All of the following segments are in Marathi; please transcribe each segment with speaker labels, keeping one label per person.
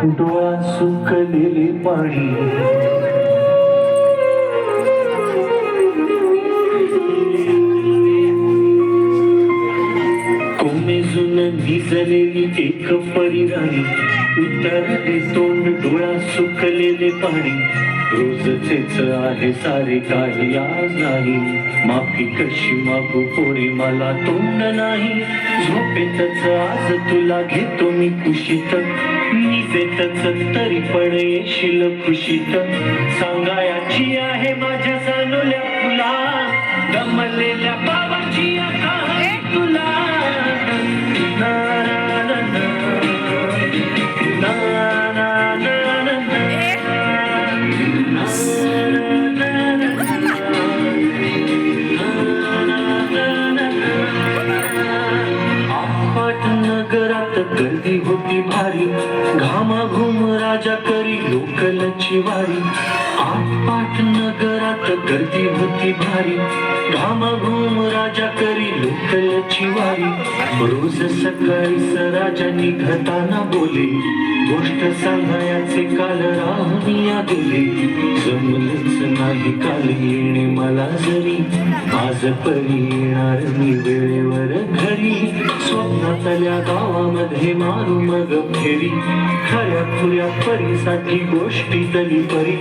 Speaker 1: डोळा सुकलेले पाणी कोमेजून भिजलेली एक परिराणी उतरले तोंड डोळा सुकलेले पाणी रोजचेच आहे सारे काही आज नाही माफी कशी मागू पोरी मला तोंड नाही झोपेतच आज तुला घेतो मी कुशीत निजेतच तरी पण येशील खुशीत सांगायची आहे माझ्या सानुल्या फुला दमलेल्या बाबाची कहाणी तुला गर्दी होती भारी घामाघूम राजा करी लोकलची वारी आटपाट नगरात गर्दी होती भारी घामाघूम राजा करी लोकलची वारी रोज सकाळीच राजा निघताना बोले गोष्ट सांगायचे काल राहुनिया गेले जमलंच नाही काल येणे मला जरी आज परी येणार मी वेळेवर घरी स्वप्नातल्या गावामध्ये मारू मग फेरी खऱ्या खुऱ्या परीसाठी गोष्टी तली परी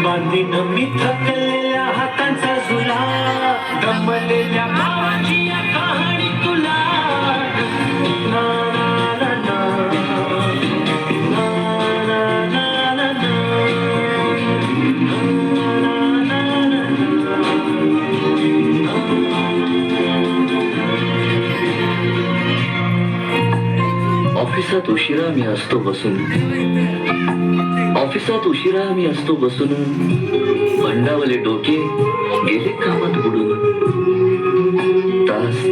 Speaker 1: बांधीन मी थकलेल्या हातांचा झुला दमलेल्या भावाची कहाणी तुला
Speaker 2: ऑफिसात उशिरा मी असतो बसून भंडावले डोके गेले कामात बुडून तास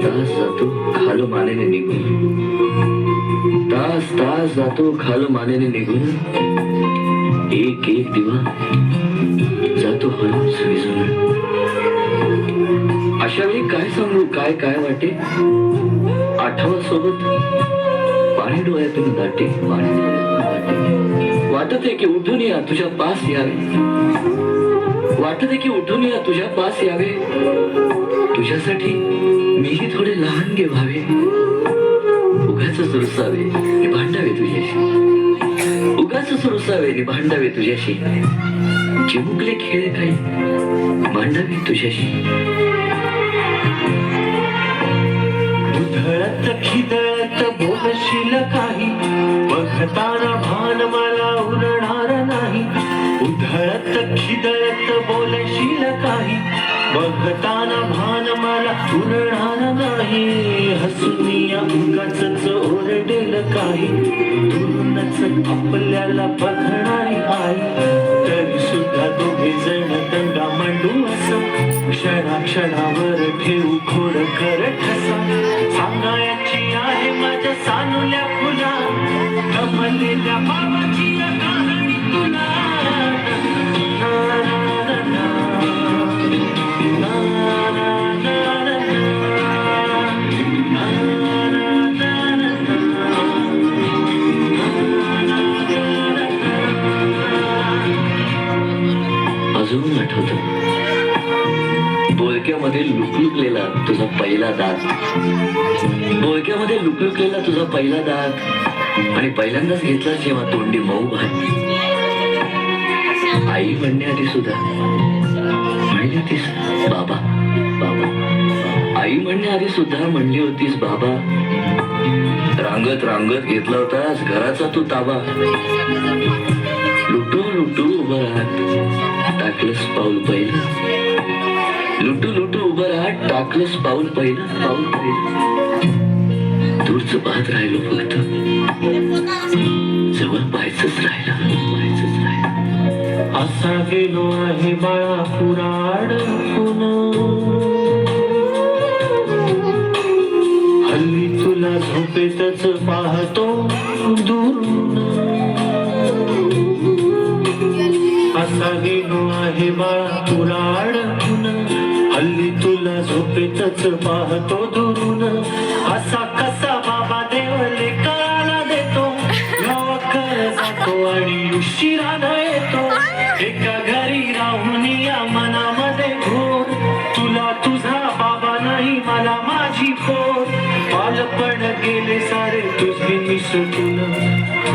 Speaker 2: जातो खालो मानेने निघून एक दिवा जातो हळूच विझून अशा वेळी काय सांगू काय वाटे आठवा सोबत पाणी डोळ्यातून दाटे वाटत आहे की उठून या तुझ्या पास यावे तुझ्यासाठी मीही थोडे लहान गे व्हावे उगाच रुसावे आणि भांडावे तुझ्याशी चिमुकले खेळ काही भांडावे तुझ्याशी
Speaker 1: उधळत खिदळत बोलशील काही बघताना भान मला उरणार नाही उधळत खिदळत बोलशील काही बघताना भान मला उरणार नाही हसूनिया उगाचच ओरडेल काही दुरूनच आपल्याला बघणारी आई तरी सुद्धा दोघे जण दंगा मांडू असं क्षणावर ठेवू खोड कर ठसा सांगायची आहे माझ्या सानुल्या फुला दमलेल्या बाबाची कहाणी तुला
Speaker 2: अजून आठवत बोलक्यामध्ये लुकलुकलेला तुझा पहिला दात आणि पहिल्यांदाच घेतला जेव्हा तोंडी मऊ भात आई म्हणण्याआधी सुद्धा म्हणली होतीस बाबा आई म्हणण्याआधी सुद्धा म्हणली होतीस बाबा रांगत घेतला होतास घराचा तू ताबा लुटू उभं राहत टाकलंस पाऊल पहिलं दूरच पाहत राहिलो फक्त जवळ पाहायचंच राहिलं
Speaker 1: असा गेलो आहे बाळा पुराड हल्ली तुला झोपेतच पाहतो दुरून असा गेलो आहे बाळा पुराड हल्ली तुला झोपेतच पाहतो दुरून असा कसा बाबा देवले काला देतो गावाकर येतो आणि उशिरानं येतो एका घरी राहून या मनामध्ये घोर तुला तुझा बाबा नाही मला माझी पोर बालपण गेले सारे तुझे निसटून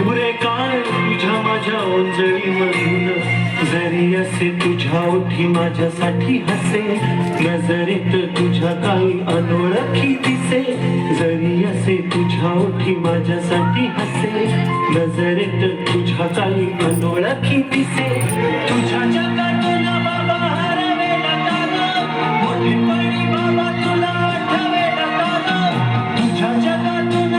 Speaker 1: पुरे काळ तुझ्या माझ्या ओंजळी मधून जरी असे तुझ्या ओठी माझ्यासाठी हसे नजरेत तुझ्या काही अनोळखी दिसे जरी असे तुझ्या ओठी माझ्यासाठी हसे नजरेत तुझ्या काही अनोळखी दिसे तुझ्या जगातून बाबा हरवेला का ग? मोठेपणी बाबा तुला आठवेला का ग? तुझ्या जगातून